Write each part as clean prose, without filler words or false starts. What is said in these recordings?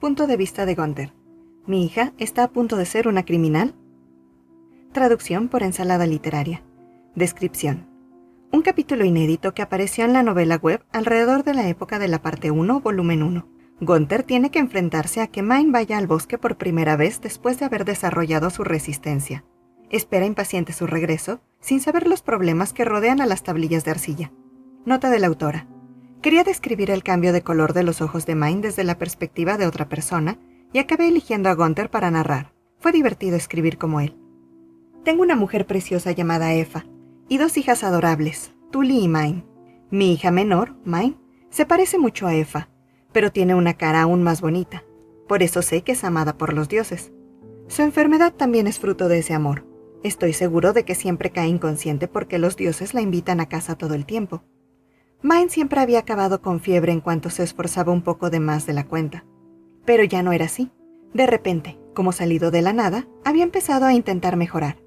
Punto de vista de Gunther. ¿Mi hija está a punto de ser una criminal? Traducción por Ensalada Literaria. Descripción. Un capítulo inédito que apareció en la novela web alrededor de la época de la parte 1, volumen 1. Gunther tiene que enfrentarse a que Mine vaya al bosque por primera vez después de haber desarrollado su resistencia. Espera impaciente su regreso, sin saber los problemas que rodean a las tablillas de arcilla. Nota de la autora. Quería describir el cambio de color de los ojos de Mine desde la perspectiva de otra persona, y acabé eligiendo a Gunther para narrar. Fue divertido escribir como él. Tengo una mujer preciosa llamada Eva, y 2 hijas adorables, Tully y Mine. Mi hija menor, Mine, se parece mucho a Eva, pero tiene una cara aún más bonita. Por eso sé que es amada por los dioses. Su enfermedad también es fruto de ese amor. Estoy seguro de que siempre cae inconsciente porque los dioses la invitan a casa todo el tiempo. Mine siempre había acabado con fiebre en cuanto se esforzaba un poco de más de la cuenta. Pero ya no era así. De repente, como salido de la nada, había empezado a intentar mejorar.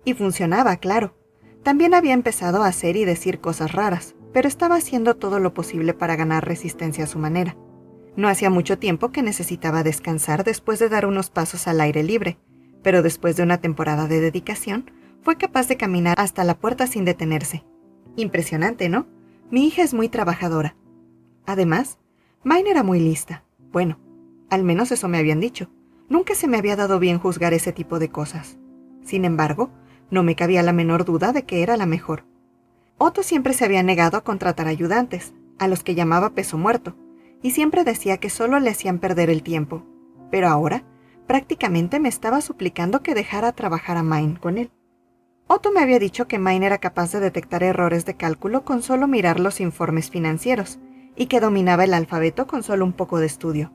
Y funcionaba, claro. También había empezado a hacer y decir cosas raras, pero estaba haciendo todo lo posible para ganar resistencia a su manera. No hacía mucho tiempo que necesitaba descansar después de dar unos pasos al aire libre, pero después de una temporada de dedicación, fue capaz de caminar hasta la puerta sin detenerse. Impresionante, ¿no? Mi hija es muy trabajadora. Además, Mine era muy lista. Bueno, al menos eso me habían dicho. Nunca se me había dado bien juzgar ese tipo de cosas. Sin embargo, no me cabía la menor duda de que era la mejor. Otto siempre se había negado a contratar ayudantes, a los que llamaba peso muerto, y siempre decía que solo le hacían perder el tiempo. Pero ahora, prácticamente me estaba suplicando que dejara trabajar a Mine con él. Otto me había dicho que Mine era capaz de detectar errores de cálculo con solo mirar los informes financieros, y que dominaba el alfabeto con solo un poco de estudio.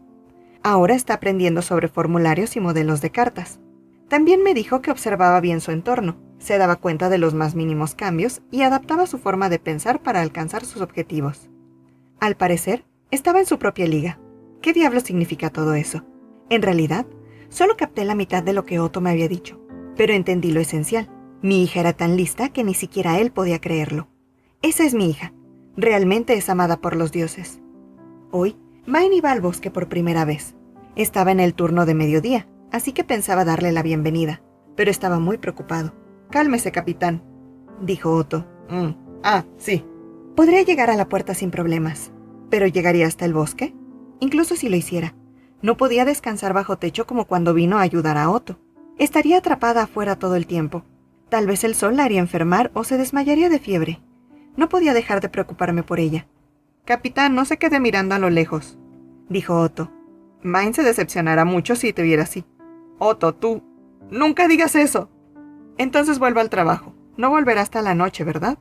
Ahora está aprendiendo sobre formularios y modelos de cartas. También me dijo que observaba bien su entorno, se daba cuenta de los más mínimos cambios y adaptaba su forma de pensar para alcanzar sus objetivos. Al parecer, estaba en su propia liga. ¿Qué diablos significa todo eso? En realidad, solo capté la mitad de lo que Otto me había dicho, pero entendí lo esencial. Mi hija era tan lista que ni siquiera él podía creerlo. Esa es mi hija. Realmente es amada por los dioses. Hoy, Mine iba al bosque por primera vez. Estaba en el turno de mediodía, así que pensaba darle la bienvenida, pero estaba muy preocupado. «Cálmese, capitán», dijo Otto. Sí. Podría llegar a la puerta sin problemas, pero ¿llegaría hasta el bosque? Incluso si lo hiciera. No podía descansar bajo techo como cuando vino a ayudar a Otto. Estaría atrapada afuera todo el tiempo. Tal vez el sol la haría enfermar o se desmayaría de fiebre. No podía dejar de preocuparme por ella. «Capitán, no se quede mirando a lo lejos», dijo Otto. «Mine se decepcionará mucho si te viera así». «Otto, tú... ¡Nunca digas eso!» «Entonces vuelva al trabajo. No volverá hasta la noche, ¿verdad?»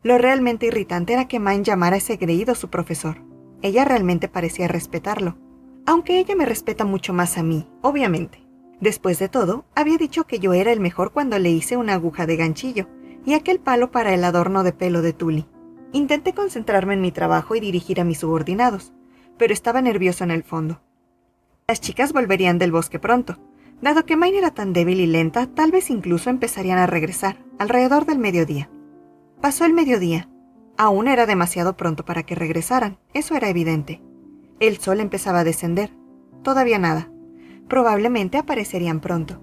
Lo realmente irritante era que Mine llamara a ese engreído su profesor. Ella realmente parecía respetarlo. Aunque ella me respeta mucho más a mí, obviamente. Después de todo, había dicho que yo era el mejor cuando le hice una aguja de ganchillo y aquel palo para el adorno de pelo de Tully. Intenté concentrarme en mi trabajo y dirigir a mis subordinados, pero estaba nervioso en el fondo. Las chicas volverían del bosque pronto. Dado que Mine era tan débil y lenta, tal vez incluso empezarían a regresar, alrededor del mediodía. Pasó el mediodía. Aún era demasiado pronto para que regresaran, eso era evidente. El sol empezaba a descender. Todavía nada. Probablemente aparecerían pronto.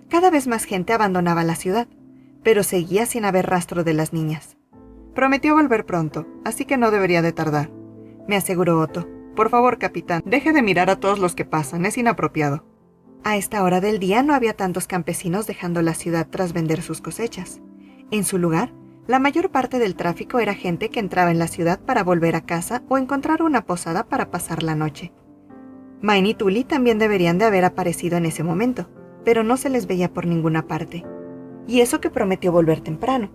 Cada vez más gente abandonaba la ciudad, pero seguía sin haber rastro de las niñas. «Prometió volver pronto, así que no debería de tardar», me aseguró Otto. «Por favor, capitán, deje de mirar a todos los que pasan, es inapropiado». A esta hora del día no había tantos campesinos dejando la ciudad tras vender sus cosechas. En su lugar, la mayor parte del tráfico era gente que entraba en la ciudad para volver a casa o encontrar una posada para pasar la noche. Mine y Tully también deberían de haber aparecido en ese momento, pero no se les veía por ninguna parte. Y eso que prometió volver temprano.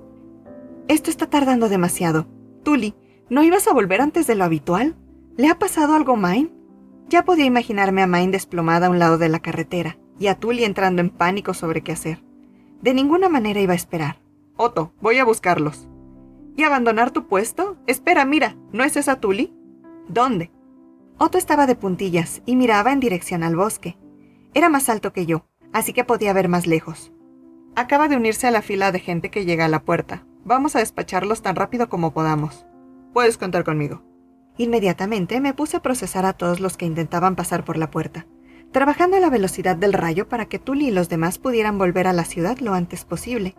«Esto está tardando demasiado. Tully, ¿no ibas a volver antes de lo habitual? ¿Le ha pasado algo a Mine?» Ya podía imaginarme a Mine desplomada a un lado de la carretera y a Tully entrando en pánico sobre qué hacer. De ninguna manera iba a esperar. «Otto, voy a buscarlos». «¿Y abandonar tu puesto? Espera, mira, ¿no es esa Tully?» «¿Dónde?» Otto estaba de puntillas y miraba en dirección al bosque. Era más alto que yo, así que podía ver más lejos. «Acaba de unirse a la fila de gente que llega a la puerta. Vamos a despacharlos tan rápido como podamos. Puedes contar conmigo». Inmediatamente me puse a procesar a todos los que intentaban pasar por la puerta, trabajando a la velocidad del rayo para que Tully y los demás pudieran volver a la ciudad lo antes posible.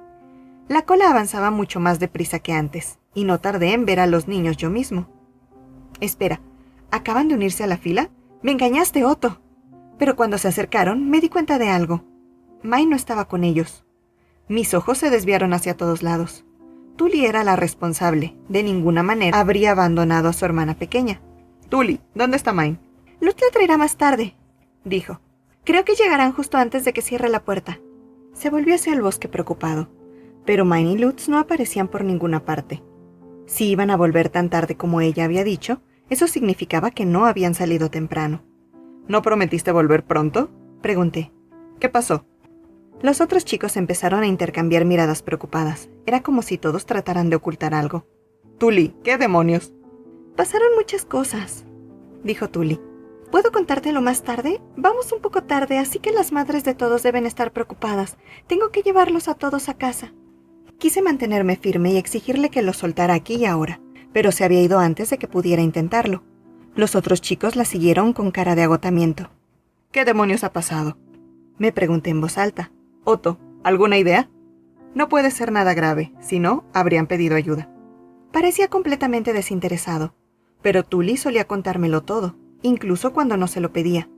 La cola avanzaba mucho más deprisa que antes, y no tardé en ver a los niños yo mismo. «Espera, ¿acaban de unirse a la fila? ¡Me engañaste, Otto!». Pero cuando se acercaron, me di cuenta de algo. Mai no estaba con ellos. Mis ojos se desviaron hacia todos lados. Tully era la responsable. De ninguna manera habría abandonado a su hermana pequeña. «Tully, ¿dónde está Mai?». «Lutz la traerá más tarde», dijo. «Creo que llegarán justo antes de que cierre la puerta». Se volvió hacia el bosque preocupado, pero Mai y Lutz no aparecían por ninguna parte. Si iban a volver tan tarde como ella había dicho, eso significaba que no habían salido temprano. «¿No prometiste volver pronto?», pregunté. «¿Qué pasó?». Los otros chicos empezaron a intercambiar miradas preocupadas. Era como si todos trataran de ocultar algo. «Tully, ¿qué demonios?». «Pasaron muchas cosas», dijo Tully. «¿Puedo contártelo más tarde? Vamos un poco tarde, así que las madres de todos deben estar preocupadas. Tengo que llevarlos a todos a casa». Quise mantenerme firme y exigirle que los soltara aquí y ahora, pero se había ido antes de que pudiera intentarlo. Los otros chicos la siguieron con cara de agotamiento. «¿Qué demonios ha pasado?», me pregunté en voz alta. «Otto, ¿alguna idea?». «No puede ser nada grave, si no, habrían pedido ayuda». Parecía completamente desinteresado, pero Tully solía contármelo todo, incluso cuando no se lo pedía.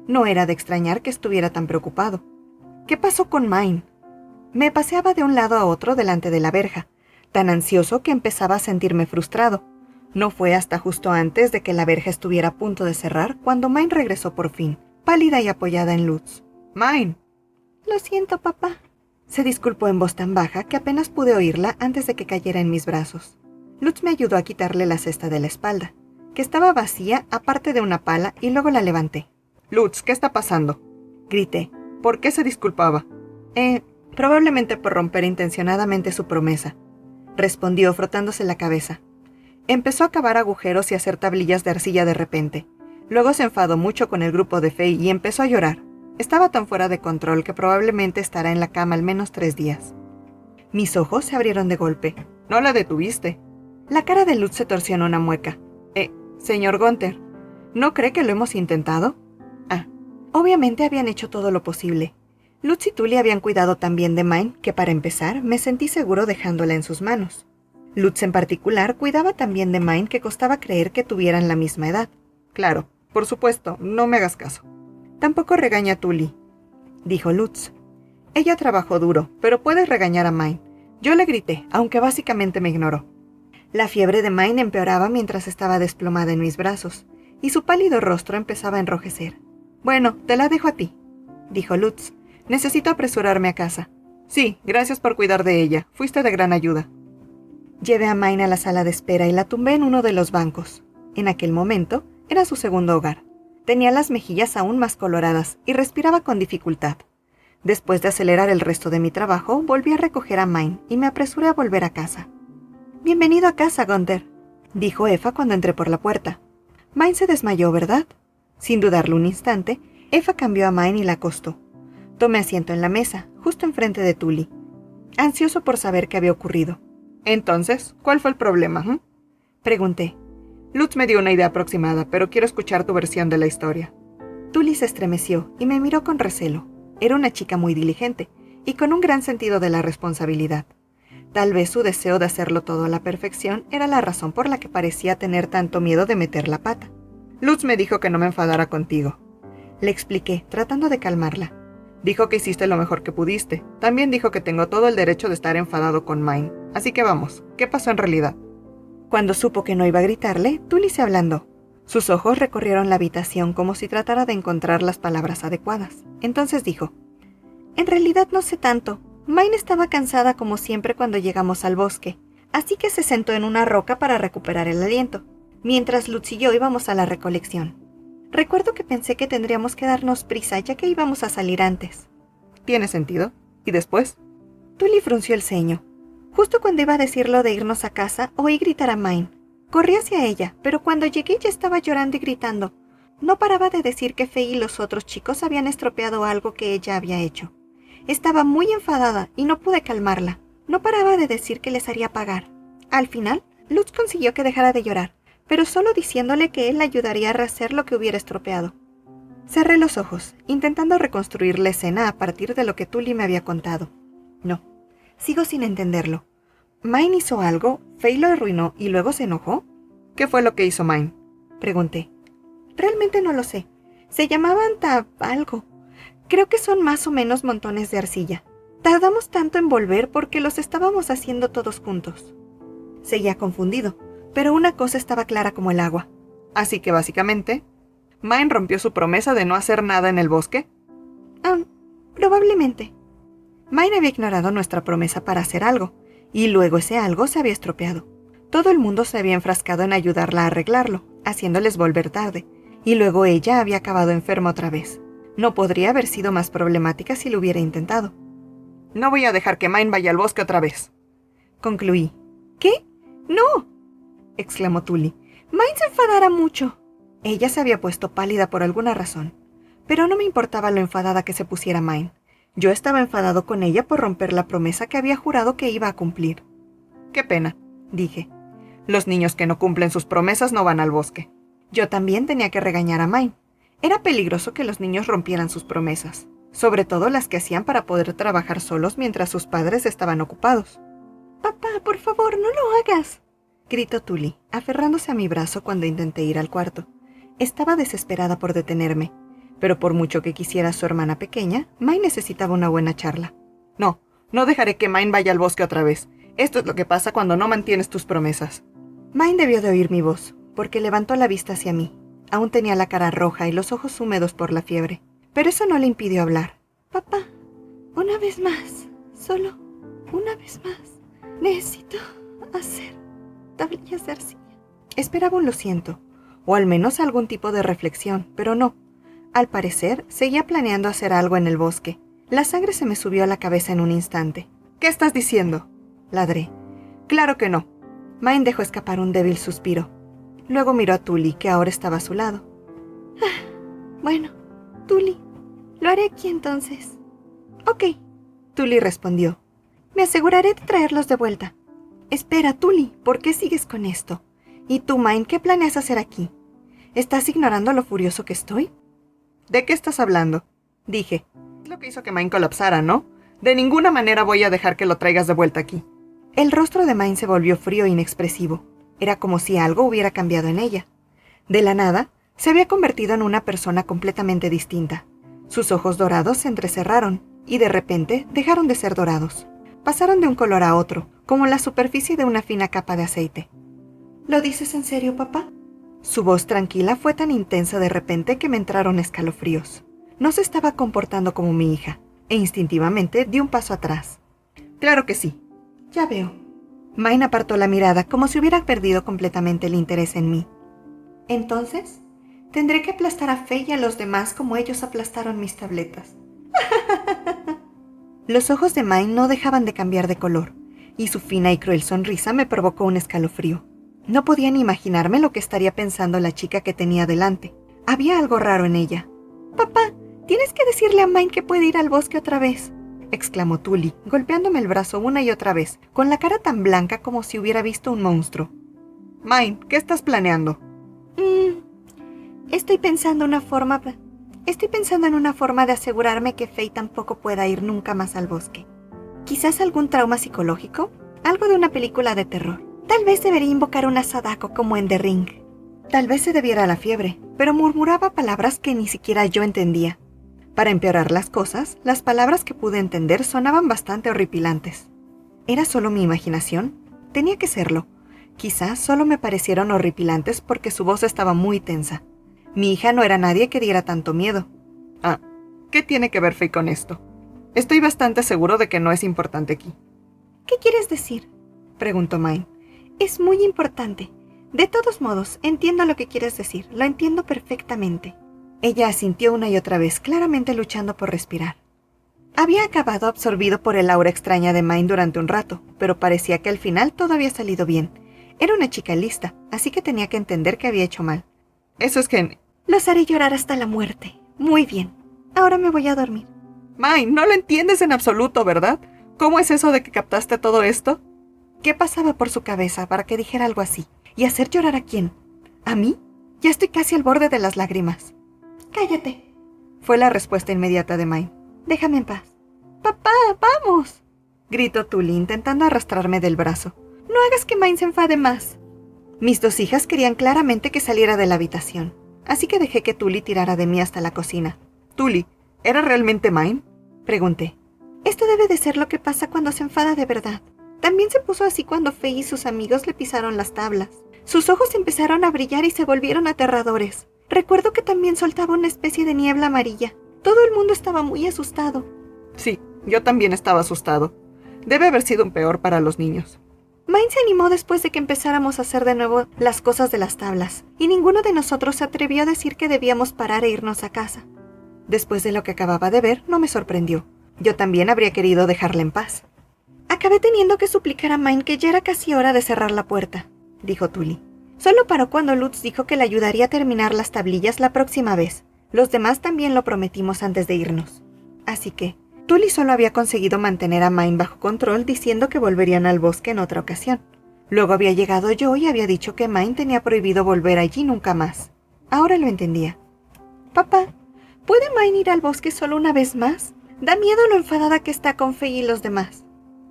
No era de extrañar que estuviera tan preocupado. «¿Qué pasó con Mai?». Me paseaba de un lado a otro delante de la verja, tan ansioso que empezaba a sentirme frustrado. No fue hasta justo antes de que la verja estuviera a punto de cerrar cuando Mai regresó por fin, pálida y apoyada en Lutz. «Mai». «Lo siento, papá». Se disculpó en voz tan baja que apenas pude oírla antes de que cayera en mis brazos. Lutz me ayudó a quitarle la cesta de la espalda, que estaba vacía aparte de una pala, y luego la levanté. «Lutz, ¿qué está pasando?», grité. «¿Por qué se disculpaba?». Probablemente por romper intencionadamente su promesa», respondió frotándose la cabeza. Empezó a cavar agujeros y hacer tablillas de arcilla de repente. Luego se enfadó mucho con el grupo de Faye y empezó a llorar. Estaba tan fuera de control que probablemente estará en la cama al menos 3 días. Mis ojos se abrieron de golpe. «¿No la detuviste?». La cara de Lutz se torció en una mueca. Señor Gunther, ¿no cree que lo hemos intentado?». Obviamente habían hecho todo lo posible. Lutz y Tully habían cuidado tan bien de Mai que, para empezar, me sentí seguro dejándola en sus manos. Lutz en particular cuidaba tan bien de Mai que costaba creer que tuvieran la misma edad. «Claro, por supuesto, no me hagas caso». «Tampoco regaña a Tully», dijo Lutz. «Ella trabajó duro, pero puedes regañar a Mai». Yo le grité, aunque básicamente me ignoró. La fiebre de Mai empeoraba mientras estaba desplomada en mis brazos, y su pálido rostro empezaba a enrojecer. «Bueno, te la dejo a ti», dijo Lutz. «Necesito apresurarme a casa». «Sí, gracias por cuidar de ella. Fuiste de gran ayuda». Llevé a Mai a la sala de espera y la tumbé en uno de los bancos. En aquel momento, era su segundo hogar. Tenía las mejillas aún más coloradas y respiraba con dificultad. Después de acelerar el resto de mi trabajo, volví a recoger a Mai y me apresuré a volver a casa. «Bienvenido a casa, Gunther», dijo Eva cuando entré por la puerta. Mai se desmayó, ¿verdad? Sin dudarlo un instante, Eva cambió a Mai y la acostó. Tomé asiento en la mesa, justo enfrente de Tully, ansioso por saber qué había ocurrido. «Entonces, ¿cuál fue el problema?», pregunté. «Lutz me dio una idea aproximada, pero quiero escuchar tu versión de la historia». Tully se estremeció y me miró con recelo. Era una chica muy diligente y con un gran sentido de la responsabilidad. Tal vez su deseo de hacerlo todo a la perfección era la razón por la que parecía tener tanto miedo de meter la pata. «Lutz me dijo que no me enfadara contigo», le expliqué, tratando de calmarla. «Dijo que hiciste lo mejor que pudiste. También dijo que tengo todo el derecho de estar enfadado con Mai. Así que vamos, ¿qué pasó en realidad?». Cuando supo que no iba a gritarle, Tully se ablandó. Sus ojos recorrieron la habitación como si tratara de encontrar las palabras adecuadas. Entonces dijo: «En realidad no sé tanto. Mai estaba cansada como siempre cuando llegamos al bosque, así que se sentó en una roca para recuperar el aliento, mientras Lutz y yo íbamos a la recolección. Recuerdo que pensé que tendríamos que darnos prisa ya que íbamos a salir antes». «¿Tiene sentido? ¿Y después?». Tully frunció el ceño. Justo cuando iba a decir lo de irnos a casa, oí gritar a Mai. Corrí hacia ella, pero cuando llegué ya estaba llorando y gritando. No paraba de decir que Faye y los otros chicos habían estropeado algo que ella había hecho. Estaba muy enfadada y no pude calmarla. No paraba de decir que les haría pagar. Al final, Lutz consiguió que dejara de llorar, pero solo diciéndole que él la ayudaría a rehacer lo que hubiera estropeado. Cerré los ojos, intentando reconstruir la escena a partir de lo que Tully me había contado. No, sigo sin entenderlo. ¿Mine hizo algo? ¿Faye lo arruinó y luego se enojó? ¿Qué fue lo que hizo Mine?, pregunté. Realmente no lo sé. Se llamaban algo. Creo que son más o menos montones de arcilla. Tardamos tanto en volver porque los estábamos haciendo todos juntos. Seguía confundido, pero una cosa estaba clara como el agua. Así que básicamente, ¿Mine rompió su promesa de no hacer nada en el bosque? Probablemente. Mine había ignorado nuestra promesa para hacer algo, y luego ese algo se había estropeado. Todo el mundo se había enfrascado en ayudarla a arreglarlo, haciéndoles volver tarde, y luego ella había acabado enferma otra vez. No podría haber sido más problemática si lo hubiera intentado. No voy a dejar que Mine vaya al bosque otra vez, concluí. ¿Qué? ¡No!, exclamó Tully. Mine se enfadará mucho. Ella se había puesto pálida por alguna razón, pero no me importaba lo enfadada que se pusiera Mine. Yo estaba enfadado con ella por romper la promesa que había jurado que iba a cumplir. «Qué pena», dije. «Los niños que no cumplen sus promesas no van al bosque». Yo también tenía que regañar a Mine. Era peligroso que los niños rompieran sus promesas, sobre todo las que hacían para poder trabajar solos mientras sus padres estaban ocupados. «Papá, por favor, no lo hagas», gritó Tully, aferrándose a mi brazo cuando intenté ir al cuarto. Estaba desesperada por detenerme, pero por mucho que quisiera a su hermana pequeña, Mine necesitaba una buena charla. No dejaré que Mine vaya al bosque otra vez. Esto es lo que pasa cuando no mantienes tus promesas. Mine debió de oír mi voz, porque levantó la vista hacia mí. Aún tenía la cara roja y los ojos húmedos por la fiebre, pero eso no le impidió hablar. «Papá, una vez más, solo una vez más, necesito hacer tablillas de arcilla». Esperaba un lo siento, o al menos algún tipo de reflexión, pero no. Al parecer, seguía planeando hacer algo en el bosque. La sangre se me subió a la cabeza en un instante. «¿Qué estás diciendo?», ladré. «Claro que no». Mine dejó escapar un débil suspiro. Luego miró a Tully, que ahora estaba a su lado. «Bueno, Tully, lo haré aquí entonces». «Ok», Tully respondió. «Me aseguraré de traerlos de vuelta». «Espera, Tully, ¿por qué sigues con esto? ¿Y tú, Mine, qué planeas hacer aquí? ¿Estás ignorando lo furioso que estoy?» «¿De qué estás hablando?», dije. «Es lo que hizo que Mine colapsara, ¿no? De ninguna manera voy a dejar que lo traigas de vuelta aquí». El rostro de Mine se volvió frío e inexpresivo. Era como si algo hubiera cambiado en ella. De la nada, se había convertido en una persona completamente distinta. Sus ojos dorados se entrecerraron, y de repente dejaron de ser dorados. Pasaron de un color a otro, como la superficie de una fina capa de aceite. «¿Lo dices en serio, papá?». Su voz tranquila fue tan intensa de repente que me entraron escalofríos. No se estaba comportando como mi hija, e instintivamente di un paso atrás. «Claro que sí». «Ya veo». Mine apartó la mirada como si hubiera perdido completamente el interés en mí. «Entonces, tendré que aplastar a Faye y a los demás como ellos aplastaron mis tabletas». Los ojos de Mine no dejaban de cambiar de color, y su fina y cruel sonrisa me provocó un escalofrío. No podía ni imaginarme lo que estaría pensando la chica que tenía delante. Había algo raro en ella. «Papá, tienes que decirle a Mine que puede ir al bosque otra vez», exclamó Tully, golpeándome el brazo una y otra vez, con la cara tan blanca como si hubiera visto un monstruo. «Mine, ¿qué estás planeando?». Estoy pensando en una forma de asegurarme que Faye tampoco pueda ir nunca más al bosque. Quizás algún trauma psicológico, algo de una película de terror. Tal vez debería invocar una Sadako como en The Ring. Tal vez se debiera a la fiebre, pero murmuraba palabras que ni siquiera yo entendía. Para empeorar las cosas, las palabras que pude entender sonaban bastante horripilantes. ¿Era solo mi imaginación? Tenía que serlo. Quizás solo me parecieron horripilantes porque su voz estaba muy tensa. Mi hija no era nadie que diera tanto miedo. ¿Qué tiene que ver Faye con esto? Estoy bastante seguro de que no es importante aquí. ¿Qué quieres decir?, preguntó Mine. Es muy importante. De todos modos, entiendo lo que quieres decir. Lo entiendo perfectamente. Ella asintió una y otra vez, claramente luchando por respirar. Había acabado absorbido por el aura extraña de Mine durante un rato, pero parecía que al final todo había salido bien. Era una chica lista, así que tenía que entender que había hecho mal. Eso es que... Los haré llorar hasta la muerte. Muy bien. Ahora me voy a dormir. Mine, no lo entiendes en absoluto, ¿verdad? ¿Cómo es eso de que captaste todo esto? ¿Qué pasaba por su cabeza para que dijera algo así? ¿Y hacer llorar a quién? ¿A mí? Ya estoy casi al borde de las lágrimas. Cállate, Fue la respuesta inmediata de Mine. Déjame en paz. Papá, vamos, gritó Tully intentando arrastrarme del brazo. No hagas que Mine se enfade más. Mis dos hijas querían claramente que saliera de la habitación, así que dejé que Tully tirara de mí hasta la cocina. Tully, ¿era realmente Mine?, pregunté. Esto debe de ser lo que pasa cuando se enfada de verdad. También se puso así cuando Faye y sus amigos le pisaron las tablas. Sus ojos empezaron a brillar y se volvieron aterradores. Recuerdo que también soltaba una especie de niebla amarilla. Todo el mundo estaba muy asustado. Sí, yo también estaba asustado. Debe haber sido un peor para los niños. Mine se animó después de que empezáramos a hacer de nuevo las cosas de las tablas, y ninguno de nosotros se atrevió a decir que debíamos parar e irnos a casa. Después de lo que acababa de ver, no me sorprendió. Yo también habría querido dejarla en paz. Acabé teniendo que suplicar a Mine que ya era casi hora de cerrar la puerta, dijo Tully. Solo paró cuando Lutz dijo que le ayudaría a terminar las tablillas la próxima vez. Los demás también lo prometimos antes de irnos. Así que Tully solo había conseguido mantener a Mine bajo control diciendo que volverían al bosque en otra ocasión. Luego había llegado yo y había dicho que Mine tenía prohibido volver allí nunca más. Ahora lo entendía. Papá, ¿puede Mine ir al bosque solo una vez más? Da miedo lo enfadada que está con Faye y los demás.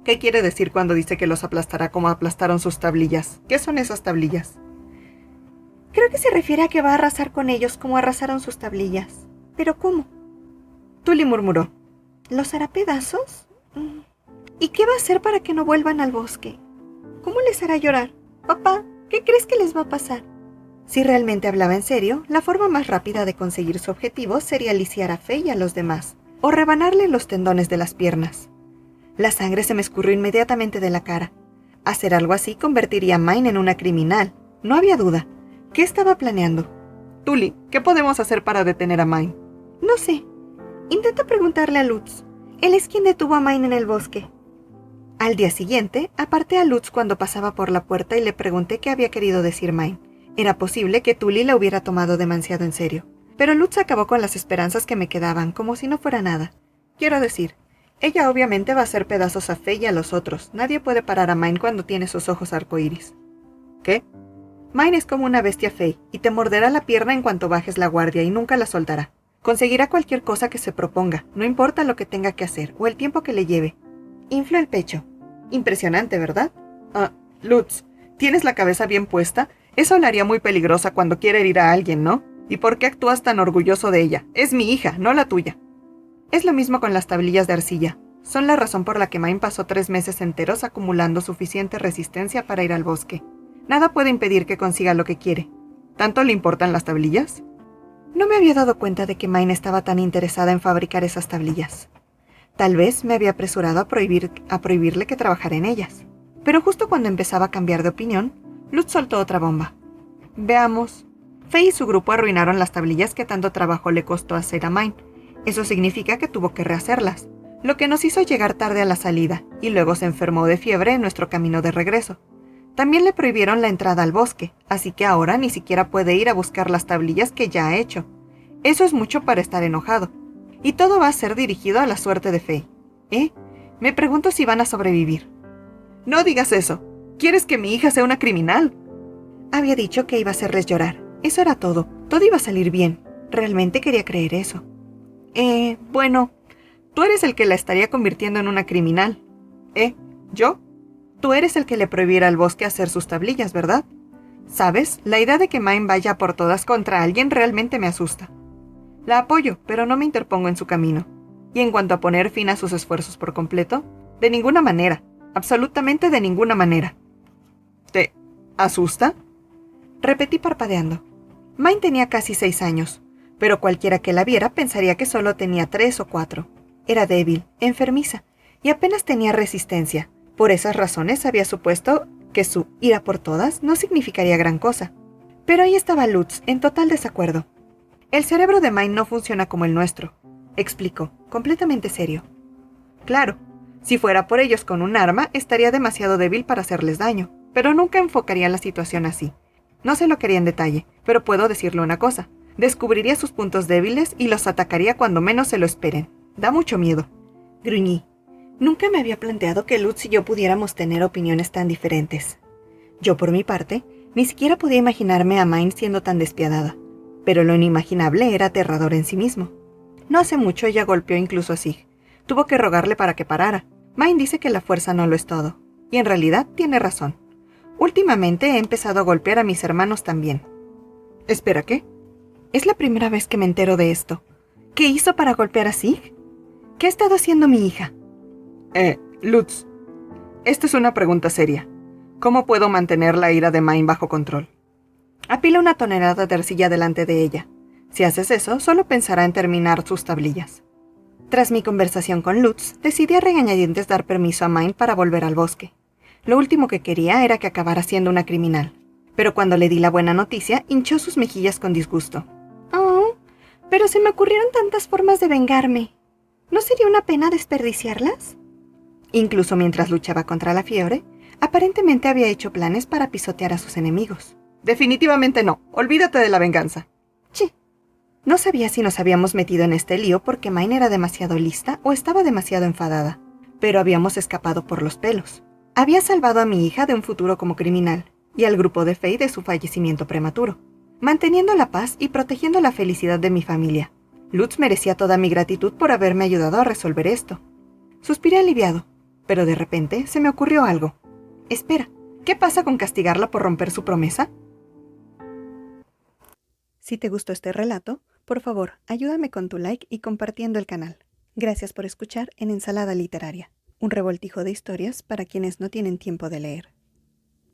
¿Qué quiere decir cuando dice que los aplastará como aplastaron sus tablillas? ¿Qué son esas tablillas? Creo que se refiere a que va a arrasar con ellos como arrasaron sus tablillas. ¿Pero cómo? Tully murmuró. ¿Los hará pedazos? ¿Y qué va a hacer para que no vuelvan al bosque? ¿Cómo les hará llorar? Papá, ¿qué crees que les va a pasar? Si realmente hablaba en serio, la forma más rápida de conseguir su objetivo sería lisiar a Faye y a los demás, o rebanarle los tendones de las piernas. La sangre se me escurrió inmediatamente de la cara. Hacer algo así convertiría a Mine en una criminal. No había duda. ¿Qué estaba planeando? Tully, ¿qué podemos hacer para detener a Mine? No sé. Intenta preguntarle a Lutz. Él es quien detuvo a Mine en el bosque. Al día siguiente, aparté a Lutz cuando pasaba por la puerta y le pregunté qué había querido decir Mine. Era posible que Tully la hubiera tomado demasiado en serio. Pero Lutz acabó con las esperanzas que me quedaban, como si no fuera nada. Quiero decir, ella obviamente va a hacer pedazos a Faye y a los otros. Nadie puede parar a Mine cuando tiene sus ojos arcoíris. ¿Qué? Mine es como una bestia Faye, y te morderá la pierna en cuanto bajes la guardia y nunca la soltará. Conseguirá cualquier cosa que se proponga, no importa lo que tenga que hacer o el tiempo que le lleve. Infló el pecho. Impresionante, ¿verdad? Lutz, ¿tienes la cabeza bien puesta? Eso la haría muy peligrosa cuando quiere herir a alguien, ¿no? ¿Y por qué actúas tan orgulloso de ella? Es mi hija, no la tuya. Es lo mismo con las tablillas de arcilla. Son la razón por la que Mine pasó 3 meses enteros acumulando suficiente resistencia para ir al bosque. Nada puede impedir que consiga lo que quiere. ¿Tanto le importan las tablillas? No me había dado cuenta de que Mine estaba tan interesada en fabricar esas tablillas. Tal vez me había apresurado a prohibirle que trabajara en ellas. Pero justo cuando empezaba a cambiar de opinión, Lutz soltó otra bomba. Veamos. Faye y su grupo arruinaron las tablillas que tanto trabajo le costó hacer a Mine. Eso significa que tuvo que rehacerlas, lo que nos hizo llegar tarde a la salida, y luego se enfermó de fiebre en nuestro camino de regreso. También le prohibieron la entrada al bosque, así que ahora ni siquiera puede ir a buscar las tablillas que ya ha hecho. Eso es mucho para estar enojado. Y todo va a ser dirigido a la suerte de Faye. Me pregunto si van a sobrevivir. No digas eso. ¿Quieres que mi hija sea una criminal? Había dicho que iba a hacerles llorar. Eso era todo. Todo iba a salir bien. Realmente quería creer eso. Bueno, tú eres el que la estaría convirtiendo en una criminal. ¿Yo? Tú eres el que le prohibiera al bosque hacer sus tablillas, ¿verdad? ¿Sabes? La idea de que Mine vaya por todas contra alguien realmente me asusta. La apoyo, pero no me interpongo en su camino. Y en cuanto a poner fin a sus esfuerzos por completo, de ninguna manera, absolutamente de ninguna manera. ¿Te asusta? Repetí parpadeando. Mine tenía casi 6 años, pero cualquiera que la viera pensaría que solo tenía 3 o 4. Era débil, enfermiza, y apenas tenía resistencia. Por esas razones había supuesto que su ir a por todas no significaría gran cosa. Pero ahí estaba Lutz, en total desacuerdo. El cerebro de Mine no funciona como el nuestro, explicó, completamente serio. Claro, si fuera por ellos con un arma, estaría demasiado débil para hacerles daño, pero nunca enfocaría la situación así. No se lo quería en detalle, pero puedo decirle una cosa. Descubriría sus puntos débiles y los atacaría cuando menos se lo esperen. Da mucho miedo. Gruñí. Nunca me había planteado que Lutz y yo pudiéramos tener opiniones tan diferentes. Yo, por mi parte, ni siquiera podía imaginarme a Mine siendo tan despiadada, pero lo inimaginable era aterrador en sí mismo. No hace mucho ella golpeó incluso a Sig. Tuvo que rogarle para que parara. Mine dice que la fuerza no lo es todo. Y en realidad tiene razón. Últimamente he empezado a golpear a mis hermanos también. ¿Espera, qué? Es la primera vez que me entero de esto. ¿Qué hizo para golpear a Sig? ¿Qué ha estado haciendo mi hija? Lutz, esta es una pregunta seria. ¿Cómo puedo mantener la ira de Mine bajo control? Apila una tonelada de arcilla delante de ella. Si haces eso, solo pensará en terminar sus tablillas. Tras mi conversación con Lutz, decidí a regañadientes dar permiso a Mine para volver al bosque. Lo último que quería era que acabara siendo una criminal. Pero cuando le di la buena noticia, hinchó sus mejillas con disgusto. Oh, pero se me ocurrieron tantas formas de vengarme. ¿No sería una pena desperdiciarlas? Incluso mientras luchaba contra la fiebre, aparentemente había hecho planes para pisotear a sus enemigos. Definitivamente no. Olvídate de la venganza. Sí. No sabía si nos habíamos metido en este lío porque Mine era demasiado lista o estaba demasiado enfadada, pero habíamos escapado por los pelos. Había salvado a mi hija de un futuro como criminal y al grupo de Faye de su fallecimiento prematuro, manteniendo la paz y protegiendo la felicidad de mi familia. Lutz merecía toda mi gratitud por haberme ayudado a resolver esto. Suspiré aliviado, pero de repente se me ocurrió algo. Espera, ¿qué pasa con castigarla por romper su promesa? Si te gustó este relato, por favor, ayúdame con tu like y compartiendo el canal. Gracias por escuchar en Ensalada Literaria, un revoltijo de historias para quienes no tienen tiempo de leer.